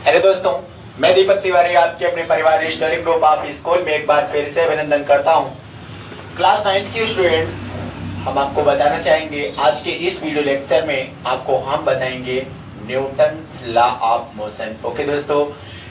Hello दोस्तों, मैं दीपक तिवारी आपके अपने परिवार स्टडी ग्रुप ऑफ स्कूल में एक बार फिर से अभिनंदन करता हूं। क्लास 9th के स्टूडेंट्स, हम आपको बताना चाहेंगे आज के इस वीडियो लेक्चर में आपको हम बताएंगे Newton's law of motion. Okay दोस्तों,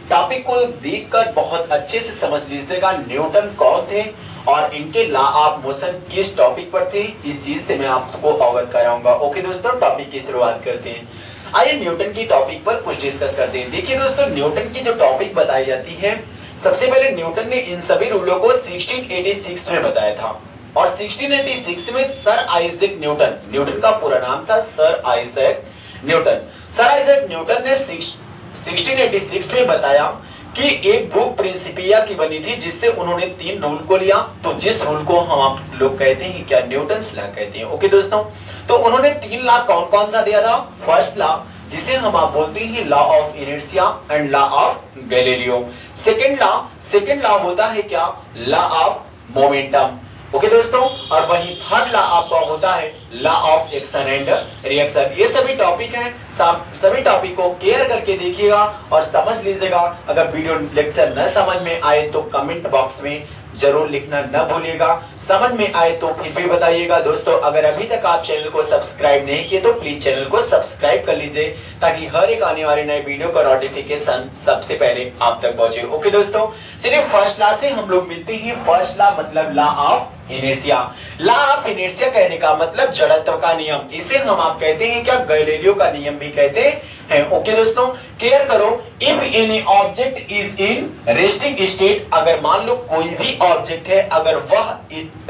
टॉपिक को देखकर बहुत अच्छे से समझ लीजिएगा न्यूटन कौन थे और इनके लॉ ऑफ मोशन किस टॉपिक पर थे, इस चीज से मैं आपको अवगत कराऊंगा। ओके दोस्तों, टॉपिक की शुरुआत करते हैं। आइए न्यूटन की टॉपिक पर कुछ डिस्कस करते हैं। देखिए दोस्तों, न्यूटन की जो टॉपिक बताई जाती है, सबसे पहले न्यूटन ने इन सभी रूलों को 1686 में बताया था और 1686 में सर आइजैक न्यूटन, न्यूटन का पूरा नाम था sir Isaac Newton. Sir Isaac Newton ने 1686 में बताया कि एक बुक प्रिंसिपिया की बनी थी जिससे उन्होंने 3 रूल को लिया। तो जिस रूल को हम आप लोग कहते हैं क्या, न्यूटन्स लॉ कहते हैं। ओके दोस्तों, तो उन्होंने 3 लॉ कौन कौन सा दिया था। फर्स्ट लॉ जिसे हम आप बोलते हैं law of inertia and law of Galileo. Second law होता है क्या, लॉ ऑफ मोमेंटम। ओके दोस्तों, और वही थर्ड लॉ आपका होता है law of action and reaction. ये सभी टॉपिक हैं, सभी टॉपिक को केयर करके देखिएगा और समझ लीजिएगा। अगर वीडियो लेक्चर न समझ में आए तो कमेंट बॉक्स में जरूर लिखना न भूलिएगा, समझ में आए तो फिर भी बताइएगा। दोस्तों, अगर अभी तक आप चैनल को सब्सक्राइब नहीं किए तो प्लीज चैनल को सब्सक्राइब कर लीजिए ताकि हर एक आने वाले नए वीडियो का नोटिफिकेशन सबसे पहले आप तक पहुंचे। ओके दोस्तों, चलिए फर्स्ट लॉ से हम लोग मिलते हैं। फर्स्ट लॉ मतलब law of inertia. Law of inertia कहने का मतलब जड़त्व का नियम, इसे हम आप कहते हैं क्या, गैलीलियो का नियम भी कहते हैं। ओके दोस्तों, केयर करो, if any object is in resting state, अगर मान लो कोई भी ऑब्जेक्ट है, अगर वह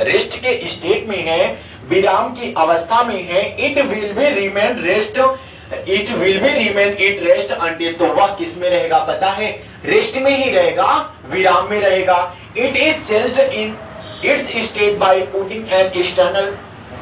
रेस्ट के स्टेट में है, विराम की अवस्था में है, it will be remain rest, it will be remain it rest until, तो वह किस में रहेगा पता है, रेस्ट में ही रहेगा, विराम में रहेगा। It is changed in its state by putting an external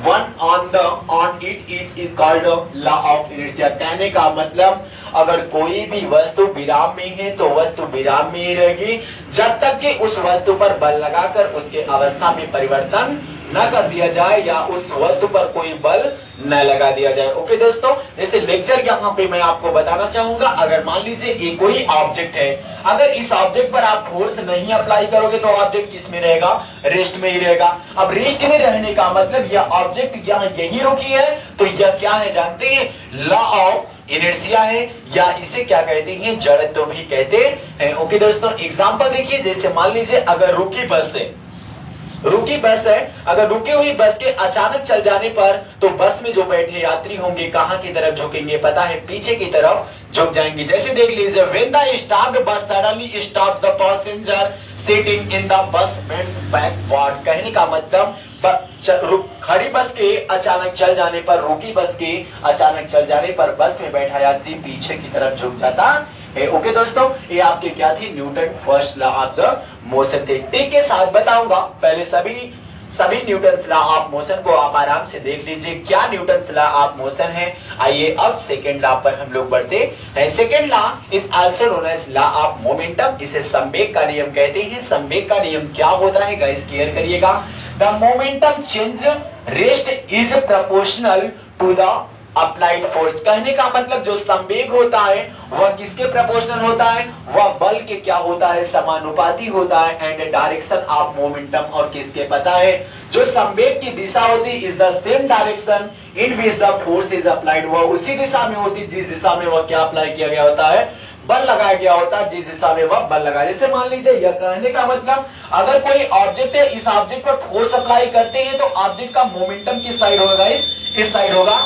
one on it is called law of inertia। कहने का मतलब अगर कोई भी वस्तु विराम में है तो वस्तु विराम में ही रहेगी जब तक कि उस वस्तु पर बल लगाकर उसके अवस्था में परिवर्तन न कर दिया जाए या उस वस्तु पर कोई बल न लगा दिया जाए। ओके दोस्तों, जैसे लेक्चर यहाँ पे मैं आपको बताना चाहूंगा, अगर मान लीजिए ये कोई ऑब्जेक्ट है, अगर इस ऑब्जेक्ट पर आप फोर्स नहीं अप्लाई करोगे तो ऑब्जेक्ट किस में रहेगा, रेस्ट में ही रहेगा। अब रेस्ट में रहने का मतलब यह ऑब्जेक्ट यहाँ यही रुकी है, तो यह क्या है जानते हैं, लॉ ऑफ इनर्शिया है, या इसे क्या कहते हैं, जड़त्व भी कहते हैं। ओके दोस्तों, एग्जांपल देखिए, जैसे मान लीजिए अगर रुकी बस है, अगर रुकी हुई बस के अचानक चल जाने पर तो बस में जो बैठे यात्री होंगे कहां की तरफ झुकेंगे पता है, पीछे की तरफ झुक जाएंगे। जैसे देख लीजिए, when the stopped bus suddenly stop the passenger sitting in the bus bends backward. कहने का मतलब खड़ी बस के अचानक चल जाने पर, रुकी बस के अचानक चल जाने पर बस में बैठा यात्री पीछे की तरफ झुक जाता है। ओके दोस्तों, ये आपके क्या थी, Newton first law of the motion थे। टिक के साथ बताऊंगा, पहले सभी न्यूटन्स लॉ ऑफ मोशन को आप आराम से देख लीजिए क्या न्यूटन्स लॉ ऑफ मोशन है। आइए अब सेकेंड लॉ पर हम लोग बढ़ते हैं। Second law is also known as law of momentum, इसे संवेग का नियम कहते हैं। संवेग का नियम क्या होता है गाइस, क्लियर करिएगा। The momentum change rest is proportional to the applied force. कहने का मतलब जो संवेग होता है वह किसके प्रोपोर्शनल होता है, वह बल के क्या होता है, समानुपाती होता है। एंड डायरेक्शन ऑफ मोमेंटम, और किसके पता है, जो संवेग की दिशा होती is the same direction in which the force is applied, वह उसी दिशा में होती जिस दिशा में वह क्या अप्लाई किया गया होता है, बल लगाया गया होता है, जिस दिशा में वह बल लगा। जैसे मान लीजिए, यह कहने का मतलब अगर कोई ऑब्जेक्ट है, इस ऑब्जेक्ट पर फोर्स अप्लाई करते हैं तो ऑब्जेक्ट का मोमेंटम किस साइड होगा, इस साइड होगा।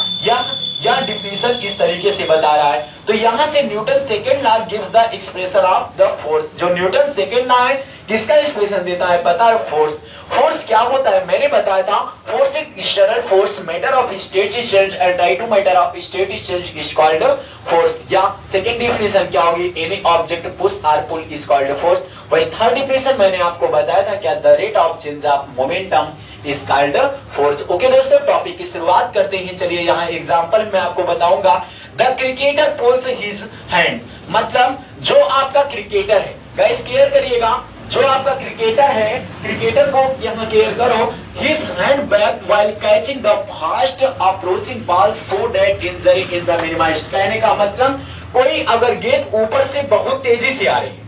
यह डिफिनेशन इस तरीके से बता रहा है। तो यहां से Newton second law gives the expression of the force. जो न्यूटन सेकेंड लॉ है किसका एक्सप्रेशन देता है पता है, फोर्स। फोर्स क्या होता है मैंने बताया था, force is external force, matter of state is change and tie to matter of state is change is called force. या सेकंड डिफिनेशन क्या होगी, एनी ऑब्जेक्ट पुश और पुल इज कॉल्ड फोर्स। वही थर्ड डिफिनेशन मैंने आपको बताया था क्या, the rate of change of momentum is called force. Okay दोस्तों, टॉपिक की शुरुआत करते हैं। चलिए यहाँ एग्जांपल मैं आपको बताऊंगा। The cricketer pulls his hand, मतलब जो आपका क्रिकेटर है, गाइस क्लियर करिएगा, जो आपका क्रिकेटर है, क्रिकेटर को यहाँ क्लियर करो, his hand back while catching the fast approaching ball so that injury is the minimised. कहने का मतलब कोई अगर गेंद ऊपर से बहुत तेजी से आ रही है,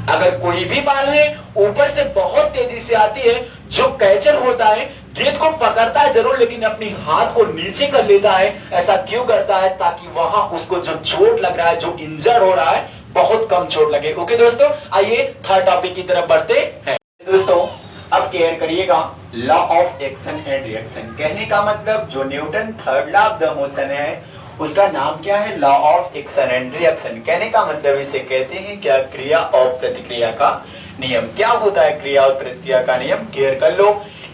अगर कोई भी बॉल है ऊपर से बहुत तेजी से आती है, जो कैचर होता है गेंद को पकड़ता है जरूर, लेकिन अपनी हाथ को नीचे कर लेता है। ऐसा क्यों करता है? ताकि वहां उसको जो चोट लग रहा है, जो इंजर्ड हो रहा है, बहुत कम चोट लगे। ओके दोस्तों, आइए थर्ड टॉपिक की तरफ बढ़ते हैं। दोस्तों अब केयर करिएगा, law of action and reaction कहने का मतलब जो Newton third law of the motion है उसका नाम क्या है? Law of action and reaction. कहने का मतलब इसे कहते हैं क्या? क्रिया और प्रतिक्रिया का नियम। क्या होता है क्रिया और प्रतिक्रिया का नियम? केयर कर लो।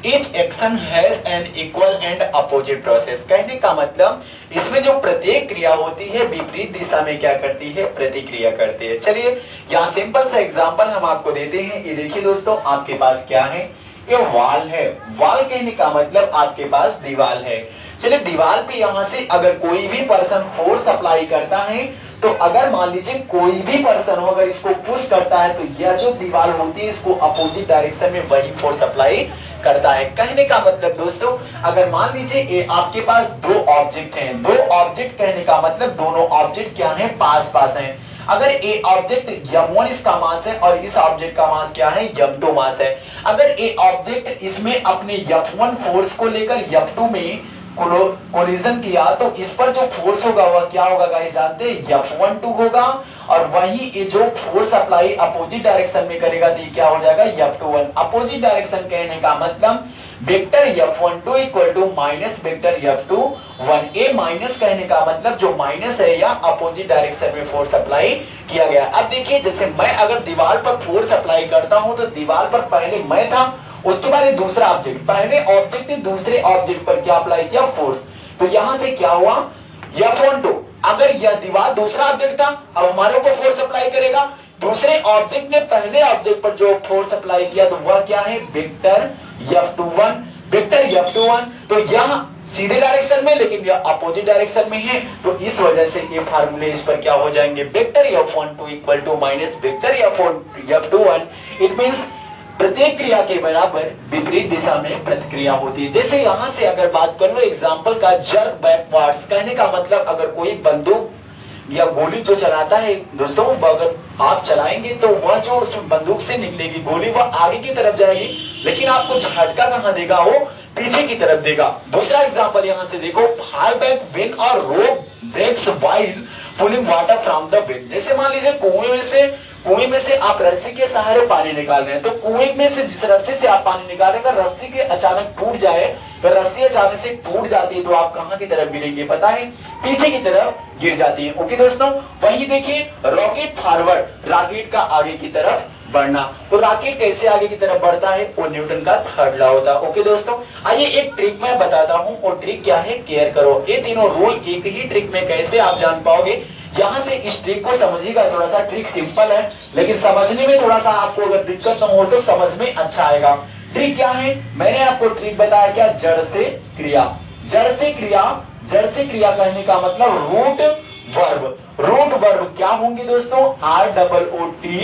Each action has an equal and opposite process। कहने का मतलब इसमें जो प्रत्येक क्रिया होती है विपरीत दिशा में क्या करती है? प्रतिक्रिया करती है। चलिए यहाँ सिंपल सा एग्जांपल हम आपको देते हैं। ये देखिए दोस्तों, आपके पास क्या है? ये वॉल है। वॉल कहने का मतलब आपके पास दीवार है। चलिए दीवार पे यहाँ से अगर कोई भी पर्सन फोर्स अप्लाई करता है, तो अगर मान लीजिए कोई भी पर्सन हो अगर इसको पुश करता है, तो यह जो दीवार होती है इसको अपोजिट डायरेक्शन में वही फोर्स अप्लाई करता है। कहने का मतलब दोस्तों, अगर मान लीजिए आपके पास दो ऑब्जेक्ट हैं, दो ऑब्जेक्ट कहने का मतलब दोनों ऑब्जेक्ट क्या हैं? पास पास हैं। अगर ए ऑब्जेक्ट m1 इसका मास है और इस ऑब्जेक्ट का मास क्या है? m2 मास है। अगर ए ऑब्जेक्ट इसमें अपने f1 फोर्स को लेकर f2 में कोलिजन किया, तो इस पर जो फोर्स होगा वह क्या होगा गाइस? जानते हैं F12 होगा, और वही ये जो फोर्स अप्लाई अपोजिट डायरेक्शन में करेगा तो क्या हो जाएगा? F21। अपोजिट डायरेक्शन कहने का मतलब vector F12 equal to minus vector F21। ए माइनस कहने का मतलब जो माइनस है या अपोजिट डायरेक्शन में फोर्स अप्लाई किया गया। अब देखिए जैसे मैं अगर दीवार पर फोर्स अप्लाई करता हूं, तो दीवार पर पहले मैं था, उसके बाद दूसरा ऑब्जेक्ट, पहले ऑब्जेक्ट ने दूसरे ऑब्जेक्ट पर क्या अप्लाई किया? फोर्स। तो यहां से क्या हुआ? F12। अगर यह दीवार दूसरा ऑब्जेक्ट था, अब हमारे ऊपर फोर्स अप्लाई करेगा। दूसरे ऑब्जेक्ट ने पहले ऑब्जेक्ट पर जो फोर्स अप्लाई किया, तो वह क्या है? Vector F21। वेक्टर F21 तो यह सीधे डायरेक्शन में, लेकिन यह अपोजिट डायरेक्शन में है, तो इस वजह से ये फार्मूले इस पर क्या हो जाएंगे? Vector F12 equal to minus vector F21। It means प्रत्येक क्रिया के बराबर विपरीत दिशा में प्रतिक्रिया होती है। जैसे यहां से अगर बात कर लो एग्जांपल का, जर्क बैकवर्ड्स कहने का मतलब अगर कोई बंदूक या गोली जो चलाता है दोस्तों, अगर आप चलाएंगे तो वह जो उस बंदूक से निकलेगी गोली वह आगे की तरफ जाएगी, लेकिन आपको झटका कहां देगा? वो पीछे की तरफ देगा। दूसरा एग्जांपल यहां से देखो, fire back when a rope breaks while pulling water from the wind. जैसे मान लीजिए कुएं में से आप रस्सी के सहारे पानी निकाल रहे हैं, तो कुएं में से जिस रस्सी से आप पानी निकाल रहे हैं, अगर रस्सी के अचानक टूट जाए, अगर रस्सी अचानक से टूट जाती है, तो आप कहां की तरफ गिरेंगे? पता है? पीछे की तरफ गिर जाती है। ओके दोस्तों, वही देखिए रॉकेट फॉरवर्ड, रॉकेट का आगे की तरफ बढ़ना। तो रॉकेट कैसे आगे की तरफ बढ़ता है? वो न्यूटन का थर्ड लॉ होता है। ओके दोस्तों, आइए एक ट्रिक मैं बताता हूं, और ट्रिक क्या है? केयर करो। ये तीनों रूल एक ही ट्रिक में कैसे आप जान पाओगे? यहां से इस ट्रिक को समझिएगा। थोड़ा सा ट्रिक सिंपल है, लेकिन समझने में थोड़ा सा आपको अगर दिक्कत न हो तो समझ में अच्छा आएगा। ट्रिक क्या है? मैंने आपको ट्रिक बताया क्या? जड़ से क्रिया। जड़ से क्रिया, जड़ से क्रिया कहने का मतलब रूट वर्ब। रूट वर्ब क्या होंगे दोस्तों? ROOTVERB।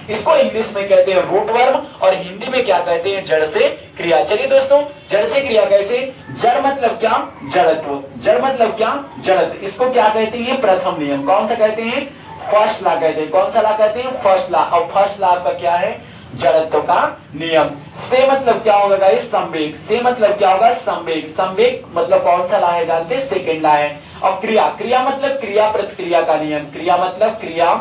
इसको इंग्लिश में कहते हैं रूट वर्ब, और हिंदी में क्या कहते हैं? जड़ से क्रिया। चलिए दोस्तों, जड़ से क्रिया कैसे? जड़ मतलब क्या? जड़त्व। जड़ मतलब क्या? जड़त्व। इसको क्या कहते हैं? प्रथम नियम। कौन सा कहते हैं? फर्स्ट लॉ कहते हैं। कौन सा लॉ कहते हैं? First law. और फर्स्ट लॉ का क्या है? जड़त्व का नियम। से मतलब क्या होगा गाइस? संवेग। से मतलब क्या होगा? संवेग। संवेग मतलब कौन सा लॉ है जानते हैं? सेकंड लॉ है। और क्रिया, क्रिया मतलब क्रिया प्रतिक्रिया का नियम। क्रिया मतलब क्रिया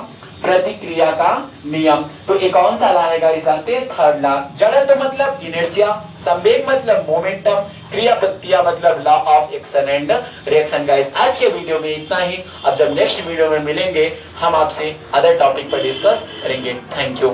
प्रतिक्रिया का नियम। तो एक कौन सा लॉ है गाइस जानते हैं? Third law. जड़त्व मतलब इनर्शिया, संवेग मतलब मोमेंटम, क्रिया प्रतिक्रिया मतलब law of action and reaction. Guys आज के वीडियो में इतना ही। अब जब नेक्स्ट वीडियो में मिलेंगे हम आपसे अदर टॉपिक पर डिस्कस करेंगे। Thank you.